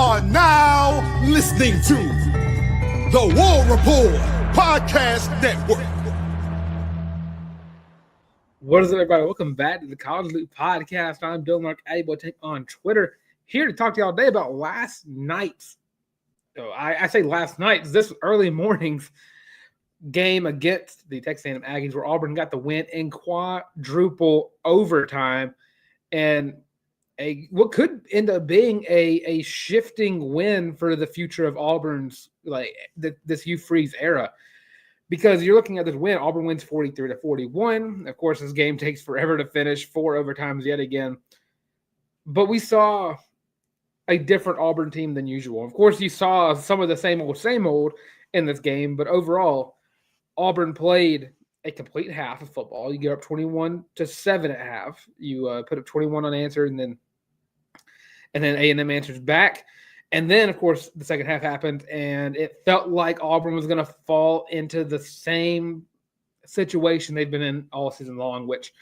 are now listening to the War Report Podcast Network. What is it, everybody? Welcome back to the College Loop Podcast. I'm Larck, take on Twitter, here to talk to y'all today about last night's, I say last night's, this early morning's game against the Texas A&M Aggies, where Auburn got the win in quadruple overtime, and what could end up being a shifting win for the future of Auburn's this Hugh Freeze era. Because you're looking at this win, Auburn wins 43-41. Of course, this game takes forever to finish, 4 overtimes yet again. But we saw a different Auburn team than usual. Of course, you saw some of the same old in this game, but overall, Auburn played a complete half of football. You get up 21-7 at half. You put up 21 unanswered, and then A&M answers back. And then, of course, the second half happened, and it felt like Auburn was going to fall into the same situation they've been in all season long, which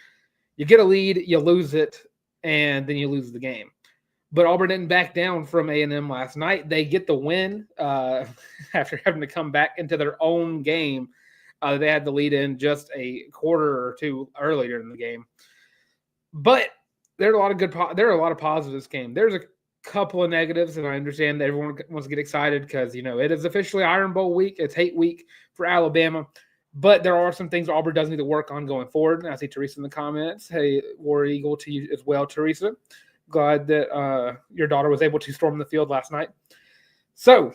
you get a lead, you lose it, and then you lose the game. But Auburn didn't back down from A&M last night. They get the win after having to come back into their own game. They had the lead in just a quarter or two earlier in the game. But there are a lot of positives in this game. There's a couple of negatives, and I understand that everyone wants to get excited because, it is officially Iron Bowl week. It's hate week for Alabama, but there are some things Auburn does need to work on going forward. And I see Teresa in the comments. Hey, War Eagle to you as well, Teresa. Glad that your daughter was able to storm the field last night. So,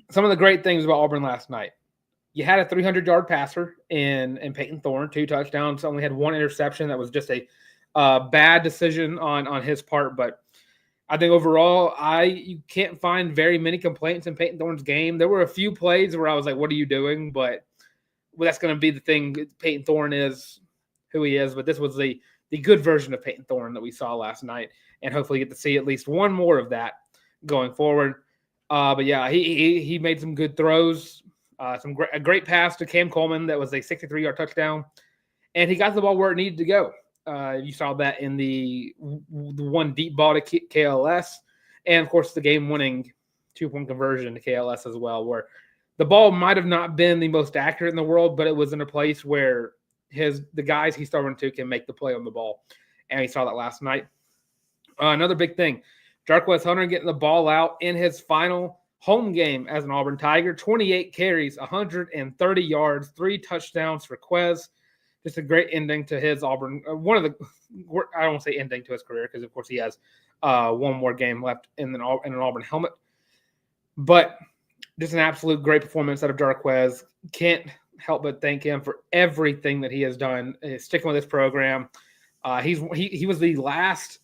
some of the great things about Auburn last night. You had a 300-yard passer in Peyton Thorne, 2 touchdowns, only had 1 interception. That was just a bad decision on his part, but I think overall, you can't find very many complaints in Peyton Thorne's game. There were a few plays where I was like, what are you doing? But that's going to be the thing. Peyton Thorne is who he is, but this was the good version of Peyton Thorne that we saw last night, and hopefully get to see at least one more of that going forward. But yeah, he made some good throws, a great pass to Cam Coleman that was a 63-yard touchdown, and he got the ball where it needed to go. You saw that in the one deep ball to KLS, and of course the game-winning 2-point conversion to KLS as well, where the ball might have not been the most accurate in the world, but it was in a place where the guys he's throwing to can make the play on the ball, and he saw that last night. Another big thing, Jarquez Hunter getting the ball out in his final home game as an Auburn Tiger, 28 carries, 130 yards, 3 touchdowns for Quez. Just a great ending to his Auburn. I don't want to say ending to his career because, of course, he has one more game left in an Auburn helmet. But just an absolute great performance out of Jarquez. Can't help but thank him for everything that he has done, sticking with this program. He was the last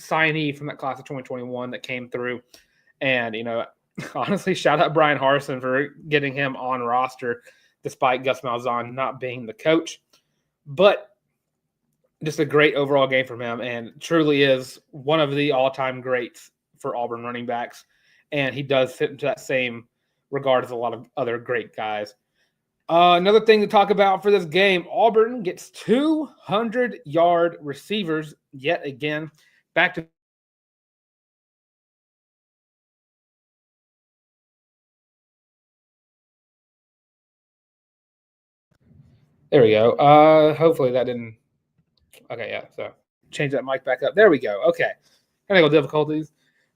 signee from that class of 2021 that came through. And, honestly, shout out Brian Harsin for getting him on roster despite Gus Malzahn not being the coach. But just a great overall game from him, and truly is one of the all-time greats for Auburn running backs. And he does fit into that same regard as a lot of other great guys. Another thing to talk about for this game, Auburn gets 200-yard receivers yet again. Back to there we go. Hopefully that didn't. Okay, yeah. So change that mic back up. There we go. Okay. Technical difficulties.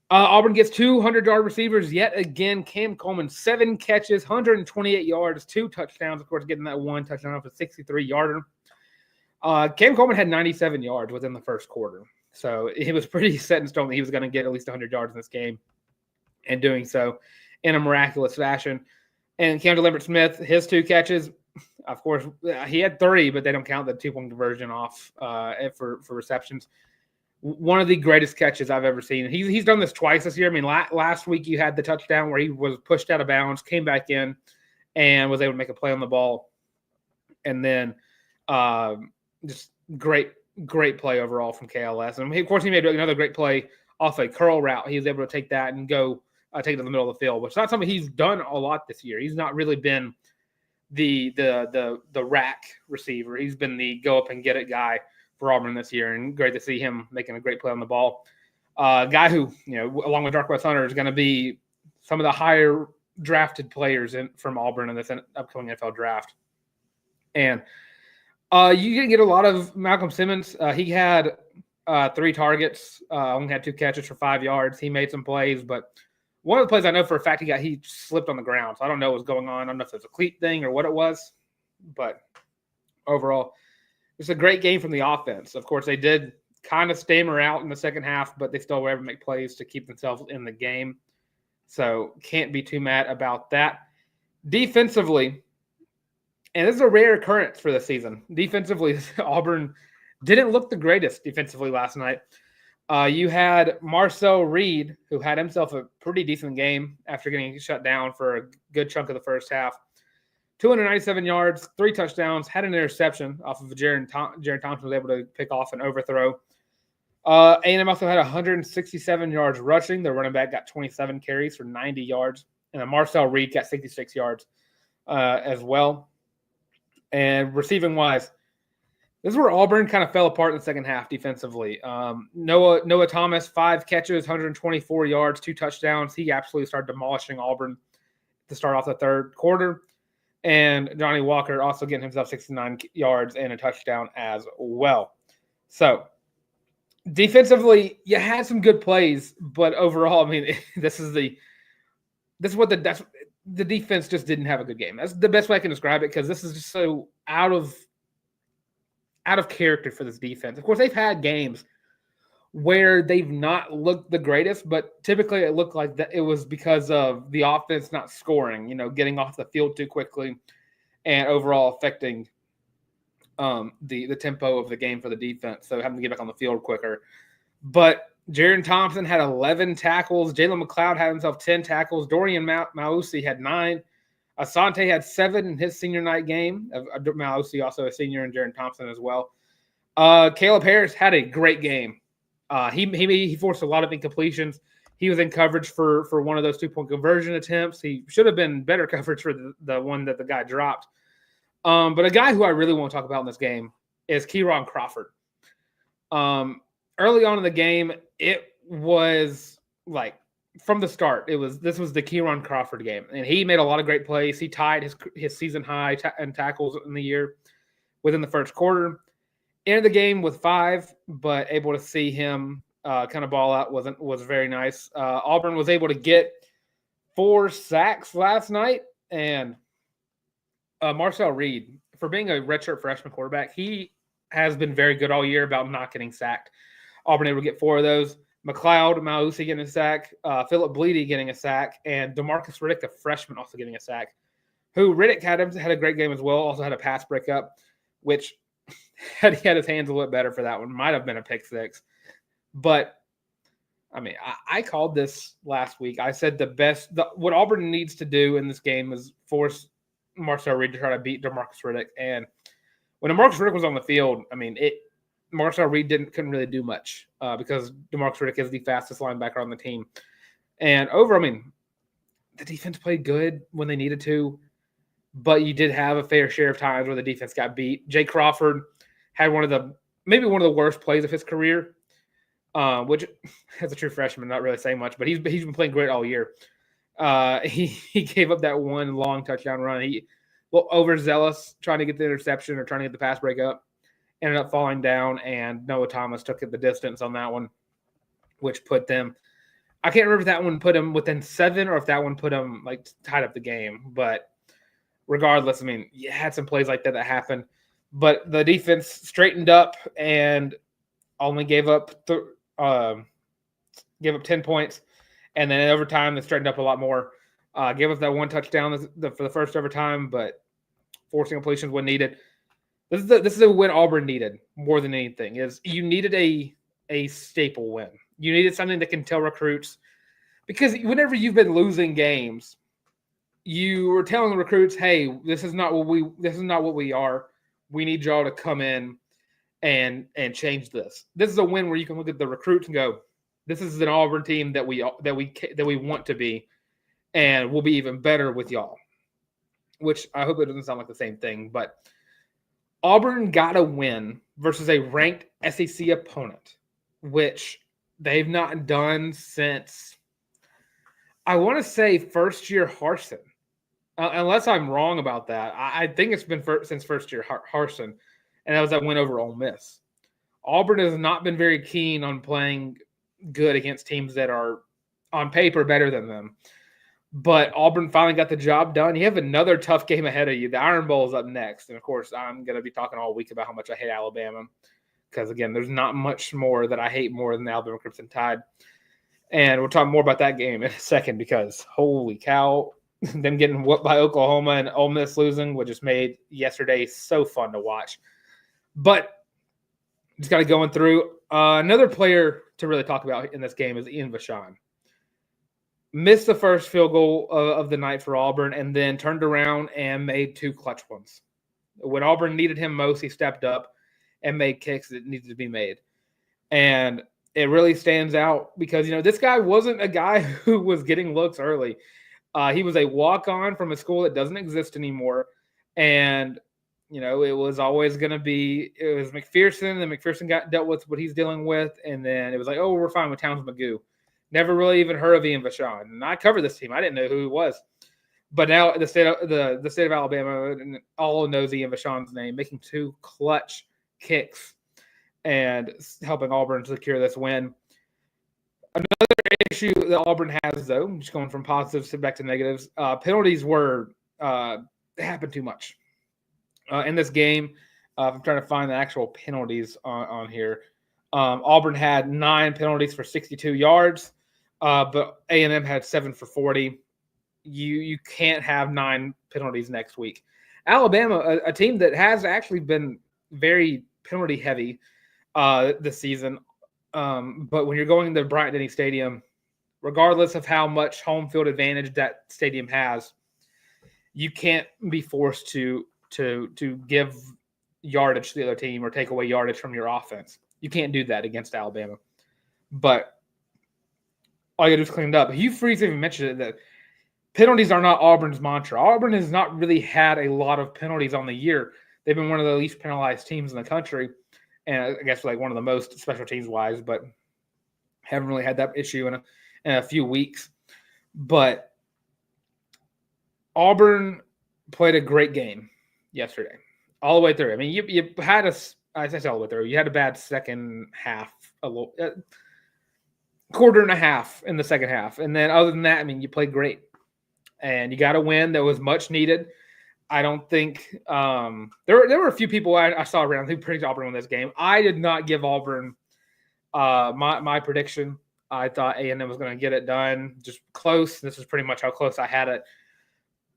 Auburn gets 200-yard receivers yet again. Cam Coleman, 7 catches, 128 yards, 2 touchdowns. Of course, getting that 1 touchdown off a 63-yarder. Cam Coleman had 97 yards within the first quarter. So it was pretty set in stone that he was going to get at least 100 yards in this game, and doing so in a miraculous fashion. And Keandre Lambert-Smith, his 2 catches, of course, he had 3, but they don't count the 2-point conversion off for receptions. One of the greatest catches I've ever seen. He's done this twice this year. I mean, last week you had the touchdown where he was pushed out of bounds, came back in, and was able to make a play on the ball. And then just great play overall from KLS. And of course, he made another great play off a curl route. He was able to take that and go take it to the middle of the field, which is not something he's done a lot this year. He's not really been the rack receiver. He's been the go up and get it guy for Auburn this year, and great to see him making a great play on the ball. A guy who, along with Dark West Hunter, is going to be some of the higher drafted players from Auburn in this upcoming NFL draft. And you didn't get a lot of Malcolm Simmons. He had 3 targets, only had 2 catches for 5 yards. He made some plays, but one of the plays I know for a fact he slipped on the ground. So I don't know what was going on. I don't know if it was a cleat thing or what it was, but overall, it's a great game from the offense. Of course, they did kind of stammer out in the second half, but they still were able to make plays to keep themselves in the game. So can't be too mad about that. Defensively, and this is a rare occurrence for the season. Defensively, Auburn didn't look the greatest defensively last night. You had Marcel Reed, who had himself a pretty decent game after getting shut down for a good chunk of the first half. 297 yards, 3 touchdowns, had an interception off of Jaron Thompson was able to pick off an overthrow. A&M also had 167 yards rushing. The running back got 27 carries for 90 yards. And then Marcel Reed got 66 yards as well. And receiving-wise, this is where Auburn kind of fell apart in the second half defensively. Noah Thomas, 5 catches, 124 yards, 2 touchdowns. He absolutely started demolishing Auburn to start off the third quarter. And Johnny Walker also getting himself 69 yards and a touchdown as well. So defensively, you had some good plays, but overall, I mean, this is what the defense just didn't have a good game. That's the best way I can describe it, because this is just so out of character for this defense. Of course, they've had games where they've not looked the greatest, but typically it looked like that it was because of the offense not scoring, getting off the field too quickly and overall affecting the tempo of the game for the defense, so having to get back on the field quicker. But Jaron Thompson had 11 tackles. Jalen McLeod had himself 10 tackles. Dorian Mausi had 9. Asante had 7 in his senior night game. Mausi also a senior, and Jaron Thompson as well. Caleb Harris had a great game. He forced a lot of incompletions. He was in coverage for one of those 2-point conversion attempts. He should have been better coverage for the one that the guy dropped. But a guy who I really want to talk about in this game is Kieron Crawford. Early on in the game, it was like from the start, this was the Kieron Crawford game, and he made a lot of great plays. He tied his season high in tackles in the year within the first quarter. Ended the game with 5, but able to see him kind of ball out was very nice. Auburn was able to get 4 sacks last night, and Marcel Reed, for being a redshirt freshman quarterback, he has been very good all year about not getting sacked. Auburn able to get 4 of those. McLeod, Mausi getting a sack, Philip Bleedy getting a sack, and DeMarcus Riddick, the freshman, also getting a sack. Riddick had a great game as well, also had a pass breakup, which had he had his hands a little bit better for that one, might have been a pick 6. But, I mean, I called this last week. I said what Auburn needs to do in this game is force Marcel Reed to try to beat DeMarcus Riddick. And when DeMarcus Riddick was on the field, I mean, Marcel Reed couldn't really do much because DeMarcus Riddick is the fastest linebacker on the team. And the defense played good when they needed to, but you did have a fair share of times where the defense got beat. Jay Crawford had maybe one of the worst plays of his career, which as a true freshman, not really saying much, but he's been playing great all year. He gave up that one long touchdown run. He overzealous trying to get the interception or trying to get the pass breakup. Ended up falling down, and Noah Thomas took it the distance on that one, which put them – I can't remember if that one put them within 7 or if that one put them, like, tied up the game. But regardless, I mean, you had some plays like that happened. But the defense straightened up and only gave up 10 points. And then in overtime, they straightened up a lot more. Gave up that 1 touchdown for the first overtime, but forcing completions when needed. This is a win Auburn needed more than anything. Is you needed a staple win. You needed something that can tell recruits, because whenever you've been losing games, you were telling the recruits, "Hey, this is not what we are. We need y'all to come in and change this." This is a win where you can look at the recruits and go, "This is an Auburn team that we want to be, and we'll be even better with y'all." Which I hope it doesn't sound like the same thing, but Auburn got a win versus a ranked SEC opponent, which they've not done since, I want to say, first year Harsin. Unless I'm wrong about that. I think it's been since first year Harsin, and that was that win over Ole Miss. Auburn has not been very keen on playing good against teams that are on paper better than them. But Auburn finally got the job done. You have another tough game ahead of you. The Iron Bowl is up next. And, of course, I'm going to be talking all week about how much I hate Alabama because, again, there's not much more that I hate more than the Alabama Crimson Tide. And we'll talk more about that game in a second because, holy cow, them getting whooped by Oklahoma and Ole Miss losing, which just made yesterday so fun to watch. But just got to going through. Another player to really talk about in this game is Ian Vachon. Missed the first field goal of the night for Auburn and then turned around and made 2 clutch ones. When Auburn needed him most, he stepped up and made kicks that needed to be made. And it really stands out because, this guy wasn't a guy who was getting looks early. He was a walk-on from a school that doesn't exist anymore. And, it was always going to be – it was McPherson, and McPherson dealt with what he's dealing with. And then it was like, oh, we're fine with Towns Magoo. Never really even heard of Ian Vachon. And I covered this team. I didn't know who he was. But now the state of Alabama all knows Ian Vachon's name, making 2 clutch kicks and helping Auburn secure this win. Another issue that Auburn has, though, just going from positives back to negatives, penalties happened too much in this game. I'm trying to find the actual penalties on here. Auburn had 9 penalties for 62 yards, but A&M had 7 for 40. You can't have 9 penalties next week. Alabama, a team that has actually been very penalty heavy this season, but when you're going to Bryant-Denny Stadium, regardless of how much home field advantage that stadium has, you can't be forced to give yardage to the other team or take away yardage from your offense. You can't do that against Alabama. But all you got to do is clean it up. Hugh Freeze even mentioned it, that penalties are not Auburn's mantra. Auburn has not really had a lot of penalties on the year. They've been one of the least penalized teams in the country, and I guess like one of the most special teams wise, but haven't really had that issue in a few weeks. But Auburn played a great game yesterday, all the way through. I mean, you had I say all the way through. You had a bad second half, quarter and a half in the second half. And then other than that, I mean, you played great. And you got a win that was much needed. I don't think there were a few people I saw around who predicted Auburn win this game. I did not give Auburn my prediction. I thought A&M was going to get it done. Just close. This is pretty much how close I had it.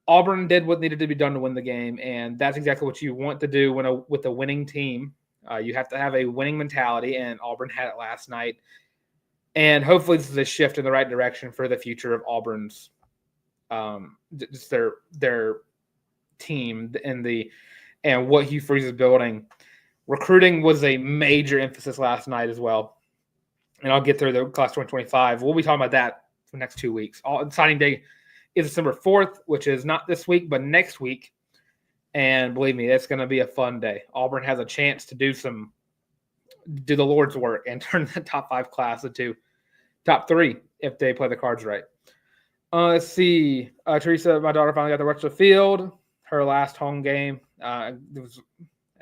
Auburn did what needed to be done to win the game, and that's exactly what you want to do with a winning team. You have to have a winning mentality, and Auburn had it last night. And hopefully this is a shift in the right direction for the future of Auburn's just their team and what Hugh Freeze is building. Recruiting was a major emphasis last night as well. And I'll get through the class 2025. We'll be talking about that for the next 2 weeks. Signing day is December 4th, which is not this week, but next week. And believe me, it's going to be a fun day. Auburn has a chance to do the Lord's work and turn the top 5 class into top 3 if they play the cards right. Let's see. Teresa, my daughter, finally got to rush the field. Her last home game. It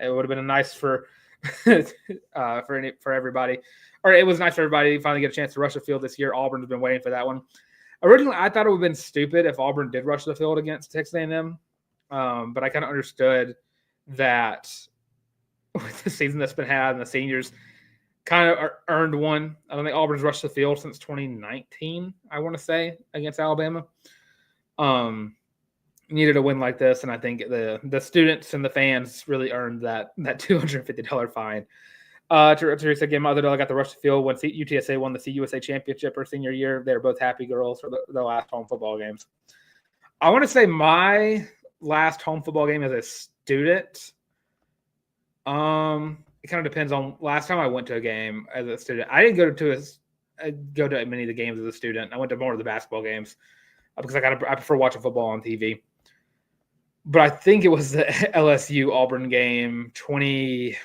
would have been nice for everybody. Or it was nice for everybody to finally get a chance to rush the field this year. Auburn's been waiting for that one. Originally, I thought it would have been stupid if Auburn did rush the field against Texas A&M. But I kind of understood that with the season that's been had and the seniors kind of earned one. I don't think Auburn's rushed the field since 2019, I want to say, against Alabama. Needed a win like this, and I think the students and the fans really earned that $250 fine. Teresa, again, my other daughter got the rush the field when UTSA won the CUSA championship her senior year. They were both happy girls for the last home football games. I want to say my last home football game as a student. It kind of depends on last time I went to a game as a student. I didn't go to many of the games as a student. I went to more of the basketball games because I prefer watching football on TV. But I think it was the LSU Auburn game 2018,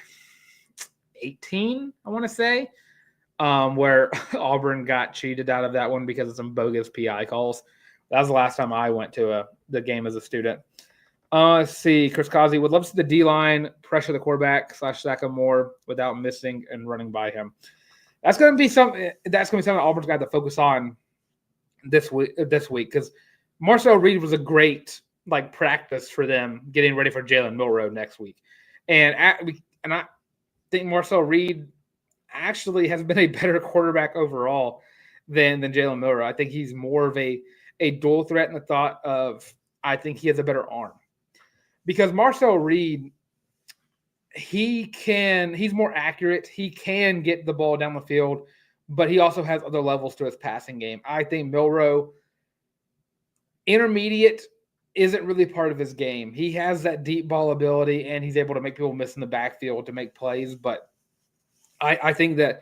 I want to say. where Auburn got cheated out of that one because of some bogus PI calls. That was the last time I went to the game as a student. Let's see. Chris Causey would love to see the D-line pressure the quarterback / sack him more without missing and running by him. That's going to be something Auburn's got to focus on this week because Marcel Reed was a great practice for them getting ready for Jalen Milroe next week. And I think Marcel Reed actually has been a better quarterback overall than Jalen Milroe. I think he's more of a dual threat in the thought of I think he has a better arm. Because Marcel Reed, he's more accurate. He can get the ball down the field, but he also has other levels to his passing game. I think Milroe, intermediate, isn't really part of his game. He has that deep ball ability, and he's able to make people miss in the backfield to make plays. But I think that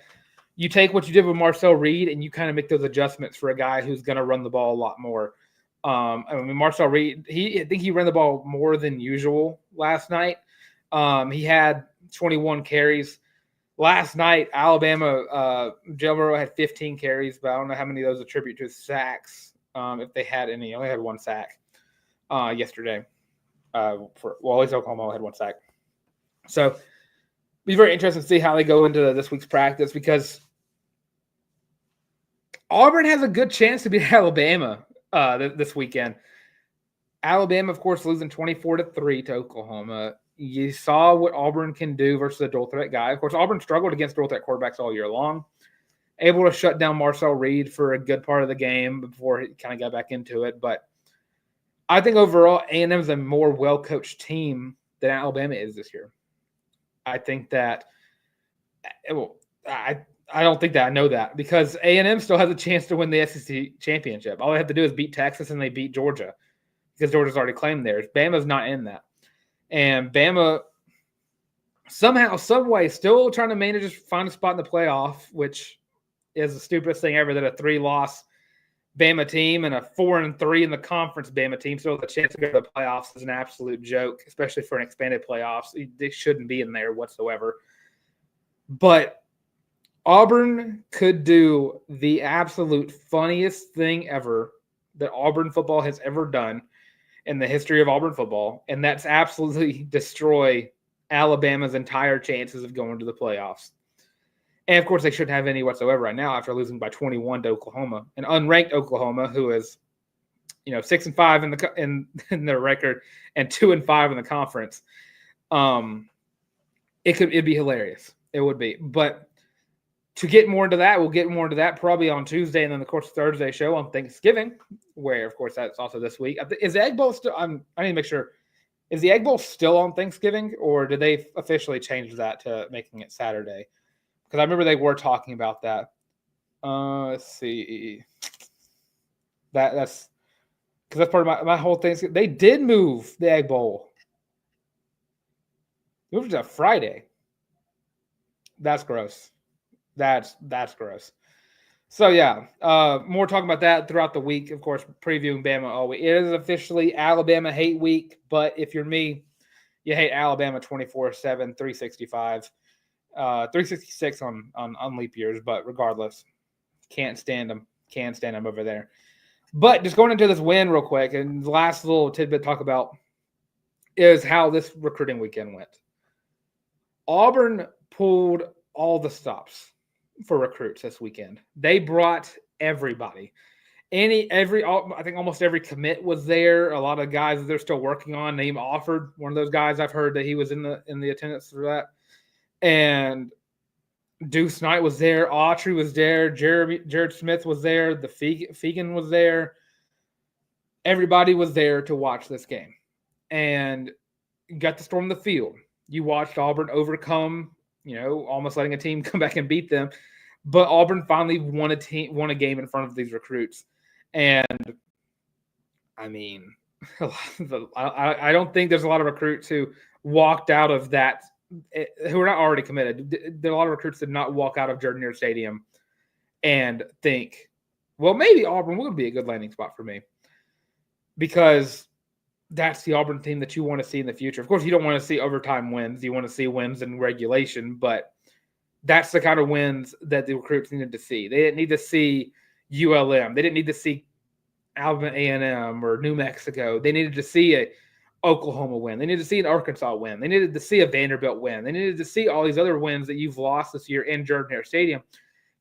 you take what you did with Marcel Reed and you kind of make those adjustments for a guy who's going to run the ball a lot more. Marcel Reed, I think he ran the ball more than usual last night. He had 21 carries. Last night, Alabama, Jalen Milroe had 15 carries, but I don't know how many of those attribute to sacks, if they had any. I only had one sack yesterday. At least Oklahoma had one sack. So it'll be very interesting to see how they go into this week's practice because Auburn has a good chance to beat Alabama this weekend. Alabama, of course, losing 24-3 to Oklahoma. You saw what Auburn can do versus a dual threat guy. Of course, Auburn struggled against dual threat quarterbacks all year long. Able to shut down Marcel Reed for a good part of the game before he kind of got back into it. But I think overall, A&M is a more well-coached team than Alabama is this year. I think that I don't think that I know that because A&M still has a chance to win the SEC championship. All they have to do is beat Texas and they beat Georgia because Georgia's already claimed theirs. Bama's not in that. And Bama somehow, some way, still trying to manage to find a spot in the playoff, which is the stupidest thing ever that a 3-loss Bama team and a 4-3 in the conference Bama team still has a chance to go to the playoffs is an absolute joke, especially for an expanded playoffs. They shouldn't be in there whatsoever. But Auburn could do the absolute funniest thing ever that Auburn football has ever done in the history of Auburn football, and that's absolutely destroy Alabama's entire chances of going to the playoffs. And, of course, they shouldn't have any whatsoever right now after losing by 21 to Oklahoma, an unranked Oklahoma who is, 6-5 in their record and 2-5 in the conference. It'd be hilarious. It would be. But to get more into that, we'll get more into that probably on Tuesday and then, of course, Thursday show on Thanksgiving, where, of course, that's also this week. Is the Egg Bowl still – I need to make sure. Is the Egg Bowl still on Thanksgiving, or did they officially change that to making it Saturday? Because I remember they were talking about that. Let's see. That's – because that's part of my whole thing. They did move the Egg Bowl. It moved to Friday. That's gross. That's gross. So, yeah, more talking about that throughout the week, of course, previewing Bama all week. It is officially Alabama hate week, but if you're me, you hate Alabama 24/7, 365, 366 on leap years, but regardless, can't stand them. Can't stand them over there. But just going into this win real quick, and the last little tidbit to talk about is how this recruiting weekend went. Auburn pulled all the stops for recruits this weekend. They brought everybody. I think almost every commit was there. A lot of guys that they're still working on. Name offered one of those guys. I've heard that he was in the attendance for that. And Deuce Knight was there. Autry was there. Jared Smith was there. The Fegan was there. Everybody was there to watch this game, and got to storm the field. You watched Auburn overcome, almost letting a team come back and beat them. But Auburn finally won a game in front of these recruits. And, I mean, I don't think there's a lot of recruits who walked out of that, who are not already committed. There are a lot of recruits that did not walk out of Jordan-Hare Stadium and think, well, maybe Auburn would be a good landing spot for me. Because that's the Auburn team that you want to see in the future. Of course, you don't want to see overtime wins. You want to see wins in regulation. But That's the kind of wins that the recruits needed to see. They didn't need to see ULM. They didn't need to see Auburn A&M or New Mexico. They needed to see a Oklahoma win. They needed to see an Arkansas win. They needed to see a Vanderbilt win. They needed to see all these other wins that you've lost this year in Jordan-Hare Stadium,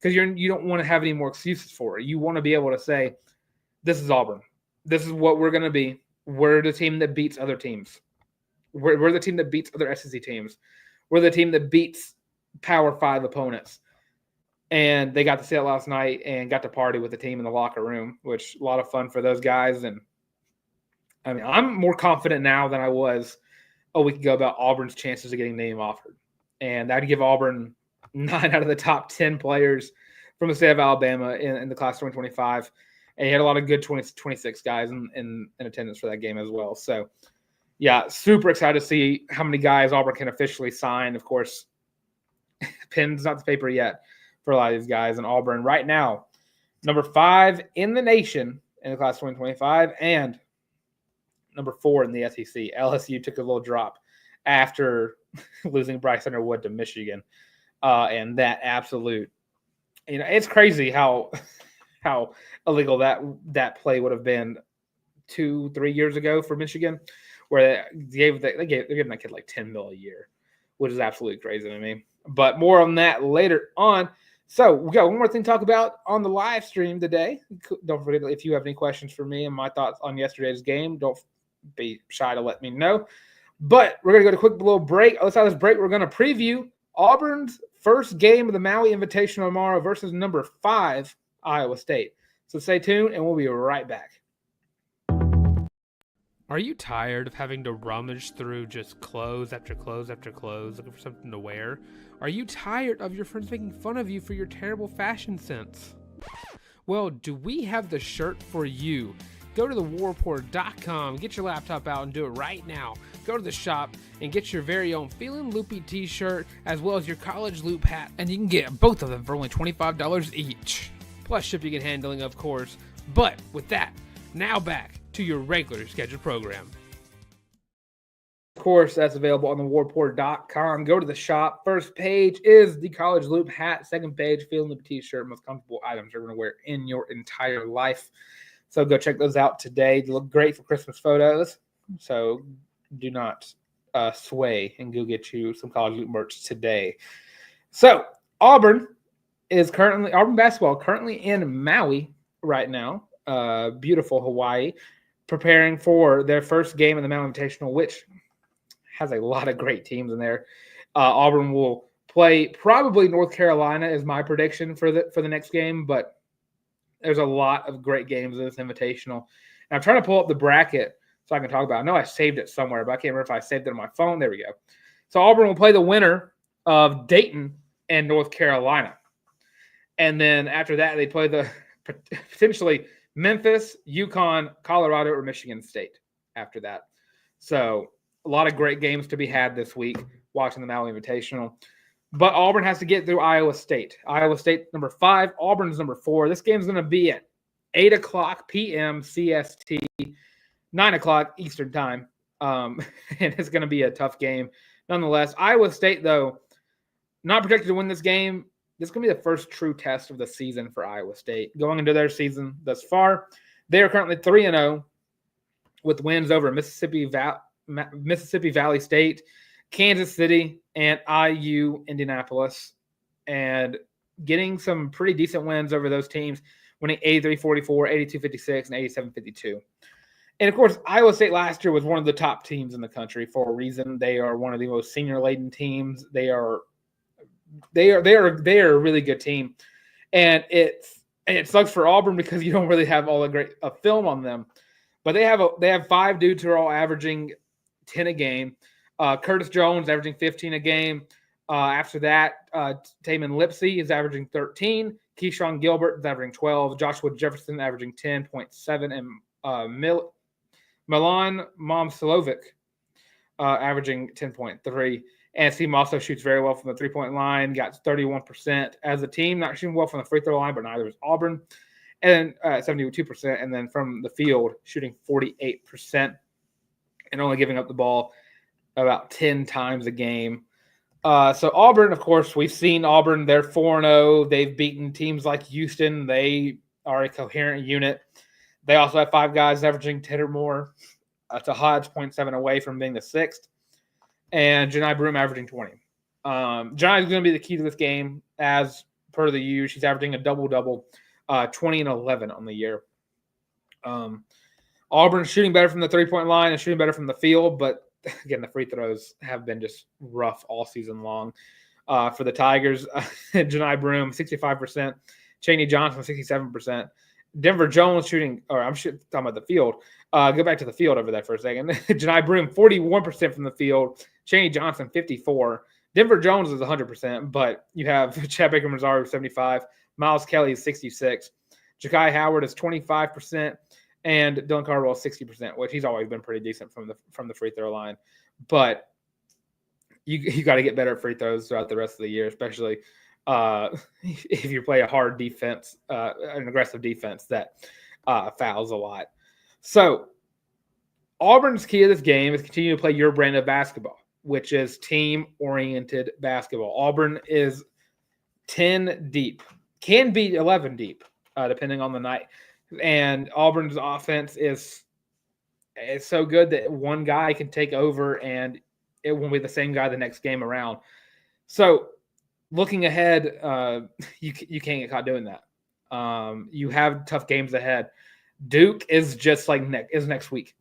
because you don't want to have any more excuses for it. You want to be able to say, this is Auburn. This is what we're going to be. We're the team that beats other teams. We're the team that beats other SEC teams. We're the team that beats Power 5 opponents. And they got to see it last night and got to party with the team in the locker room, which a lot of fun for those guys. And I mean, I'm more confident now than I was a week ago about Auburn's chances of getting name offered. And that'd give Auburn 9 out of the top 10 players from the state of Alabama in the class 2025. And he had a lot of good 26 guys in attendance for that game as well. So, yeah, super excited to see how many guys Auburn can officially sign. Of course, pen's not the paper yet for a lot of these guys. And Auburn right now, number 5 in the nation in the class 2025 and number 4 in the SEC. LSU took a little drop after losing Bryce Underwood to Michigan. And that absolute, it's crazy how illegal that play would have been 2-3 years ago for Michigan, where they're giving that kid like $10 million a year, which is absolutely crazy to me. But more on that later on. So we got one more thing to talk about on the live stream today. Don't forget, if you have any questions for me and my thoughts on yesterday's game, don't be shy to let me know. But we're going to go to a quick little break. Outside of this break, we're going to preview Auburn's first game of the Maui Invitational tomorrow versus number 5, Iowa State. So stay tuned, and we'll be right back. Are you tired of having to rummage through just clothes after clothes after clothes looking for something to wear? Are you tired of your friends making fun of you for your terrible fashion sense? Well, do we have the shirt for you? Go to thewarreport.com, get your laptop out and do it right now. Go to the shop and get your very own Feelin' Loopy t-shirt as well as your college loop hat, and you can get both of them for only $25 each. Plus shipping and handling, of course. But with that, now back to your regular scheduled program. Of course, that's available on thewarreport.com. Go to the shop. First page is the college loop hat. Second page, Feelin' Loopy t-shirt. Most comfortable items you're going to wear in your entire life. So go check those out today. They look great for Christmas photos. So do not sway and go get you some college loop merch today. So Auburn basketball currently in Maui right now. Beautiful Hawaii, preparing for their first game in the Maui Invitational, which has a lot of great teams in there. Auburn will play probably North Carolina is my prediction for the next game, but there's a lot of great games in this Invitational. And I'm trying to pull up the bracket so I can talk about it. I know I saved it somewhere, but I can't remember if I saved it on my phone. There we go. So Auburn will play the winner of Dayton and North Carolina. And then after that, they play the potentially Memphis, UConn, Colorado, or Michigan State after that. So a lot of great games to be had this week watching the Maui Invitational. But Auburn has to get through Iowa State. Iowa State, number 5. Auburn's number 4. This game's going to be at 8 o'clock p.m. CST, 9 o'clock Eastern time. And it's going to be a tough game. Nonetheless, Iowa State, though, not projected to win this game. This is going to be the first true test of the season for Iowa State. Going into their season thus far, they are currently 3-0 with wins over Mississippi Valley State, Kansas City, and IU Indianapolis, and getting some pretty decent wins over those teams, winning 83-44, 82-56, and 87-52. And, of course, Iowa State last year was one of the top teams in the country for a reason. They are one of the most senior-laden teams. They are a really good team. And it sucks for Auburn because you don't really have all the great film on them. But they have 5 dudes who are all averaging 10 a game. Curtis Jones averaging 15 a game. After that, Taman Lipsey is averaging 13. Keyshawn Gilbert is averaging 12. Joshua Jefferson averaging 10.7. And Milan Momcilovic averaging 10.3. And Steve also shoots very well from the three-point line, got 31% as a team. Not shooting well from the free throw line, but neither is Auburn. And 72%. And then from the field, shooting 48% and only giving up the ball about 10 times a game. So Auburn, of course, we've seen Auburn. They're 4-0. They've beaten teams like Houston. They are a coherent unit. They also have 5 guys averaging 10 or more. Tahad's 0.7 away from being the 6th. And Janai Broom averaging 20. Janai is going to be the key to this game, as per the U. She's averaging a double-double, 20 and 11 on the year. Auburn's shooting better from the three-point line and shooting better from the field, but again, the free throws have been just rough all season long. For the Tigers, Janai Broom, 65%. Cheney Johnson, 67%. Denver Jones shooting, or I'm talking about the field. Go back to the field over there for a second. Janai Broom, 41% from the field. Cheney Johnson, 54%. Denver Jones is 100%, but you have Chad Baker-Mazara, 75%. Miles Kelly is 66%. Ja'Kai Howard is 25%. And Dylan Cardwell is 60%, which he's always been pretty decent from the free throw line. But you got to get better at free throws throughout the rest of the year, especially if you play a hard defense, an aggressive defense that fouls a lot. So Auburn's key to this game is continue to play your brand of basketball, which is team-oriented basketball. Auburn is 10 deep, can be 11 deep, depending on the night. And Auburn's offense is so good that one guy can take over and it won't be the same guy the next game around. So looking ahead, you can't get caught doing that. You have tough games ahead. Duke is just like next week.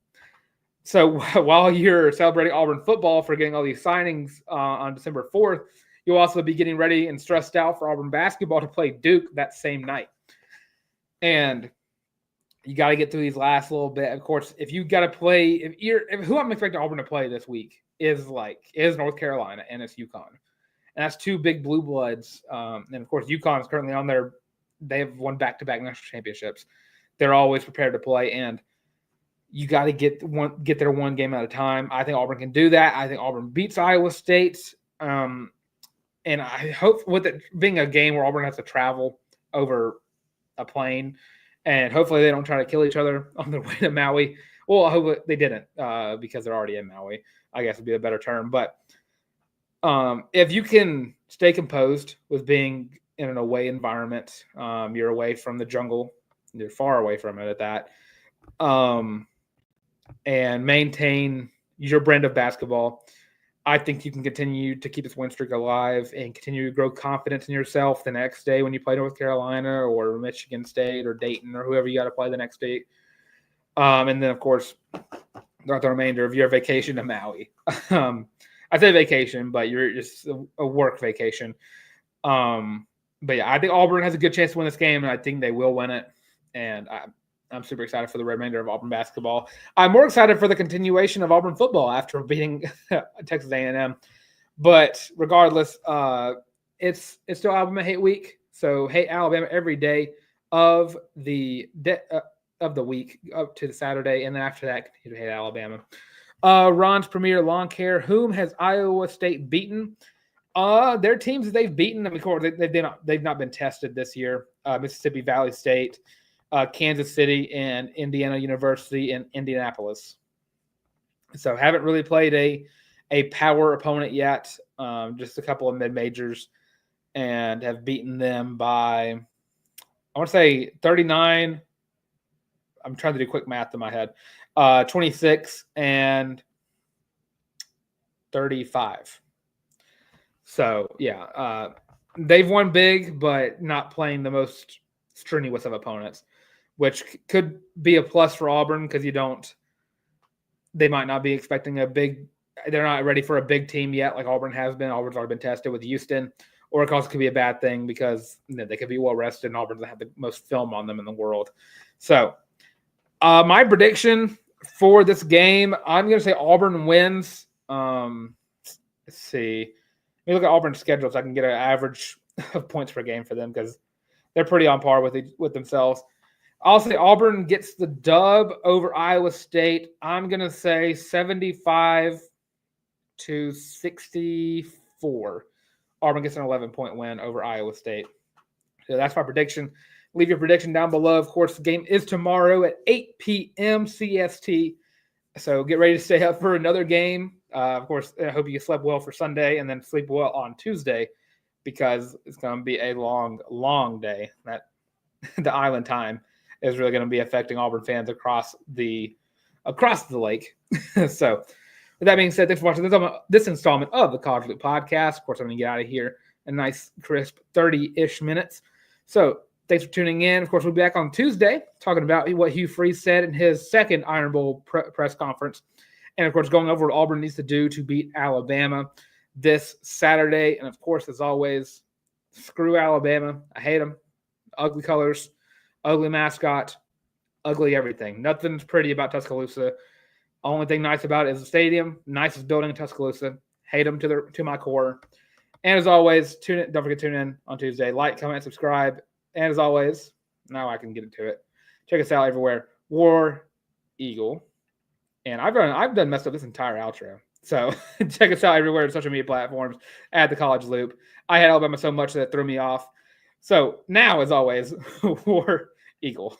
So while you're celebrating Auburn football for getting all these signings on December 4th, you'll also be getting ready and stressed out for Auburn basketball to play Duke that same night. And you got to get through these last little bit. Of course, if you got to play, who I'm expecting Auburn to play this week is North Carolina and it's UConn. And that's 2 big blue bloods. And of course, UConn is currently on their, they have won back-to-back national championships. They're always prepared to play, and you got to get there one game at a time. I think Auburn can do that. I think Auburn beats Iowa State. And I hope with it being a game where Auburn has to travel over a plane, and hopefully they don't try to kill each other on their way to Maui. Well, I hope they didn't because they're already in Maui, I guess would be a better term. But if you can stay composed with being in an away environment, you're away from the jungle, you're far away from it at that, and maintain your brand of basketball, I think you can continue to keep this win streak alive and continue to grow confidence in yourself the next day when you play North Carolina or Michigan State or Dayton or whoever you got to play the next day. And then, of course, throughout the remainder of your vacation to Maui. I say vacation, but you're just a work vacation. But yeah, I think Auburn has a good chance to win this game, and I think they will win it. And I'm super excited for the remainder of Auburn basketball. I'm more excited for the continuation of Auburn football after beating Texas A&M. But regardless, it's still Alabama Hate Week. So hate Alabama every day of the week up to the Saturday, and then after that, continue to hate Alabama. Ron's Premier Lawn Care. Whom has Iowa State beaten? Their teams that they've beaten. I mean, of course, they've not been tested this year. Mississippi Valley State, Kansas City, and Indiana University in Indianapolis. So haven't really played a power opponent yet. Just a couple of mid-majors, and have beaten them by, I want to say 39. I'm trying to do quick math in my head. 26 and 35. So, yeah, they've won big, but not playing the most strenuous of opponents, which could be a plus for Auburn because they might not be expecting they're not ready for a big team yet like Auburn has been. Auburn's already been tested with Houston, or it also could be a bad thing because they could be well rested and Auburn doesn't have the most film on them in the world. So, my prediction for this game, I'm going to say Auburn wins. Let's see. Let me look at Auburn's schedule so I can get an average of points per game for them because they're pretty on par with themselves. I'll say Auburn gets the dub over Iowa State. I'm going to say 75-64. Auburn gets an 11-point win over Iowa State. So that's my prediction. Leave your prediction down below. Of course, the game is tomorrow at 8 p.m. CST. So get ready to stay up for another game. Of course, I hope you slept well for Sunday and then sleep well on Tuesday, because it's going to be a long, long day. That the island time is really going to be affecting Auburn fans across the lake. So, with that being said, thanks for watching this installment of the College Loop Podcast. Of course, I'm going to get out of here in a nice, crisp 30-ish minutes. So, thanks for tuning in. Of course, we'll be back on Tuesday talking about what Hugh Freeze said in his second Iron Bowl press conference. And, of course, going over what Auburn needs to do to beat Alabama this Saturday. And, of course, as always, screw Alabama. I hate them. Ugly colors, ugly mascot, ugly everything. Nothing's pretty about Tuscaloosa. Only thing nice about it is the stadium. Nicest building in Tuscaloosa. Hate them to my core. And as always, don't forget to tune in on Tuesday. Like, comment, subscribe. And as always, now I can get into it. Check us out everywhere. War Eagle. And I've done messed up this entire outro. So check us out everywhere on social media platforms at the College Loop. I had Alabama so much that it threw me off. So now, as always, War Eagle.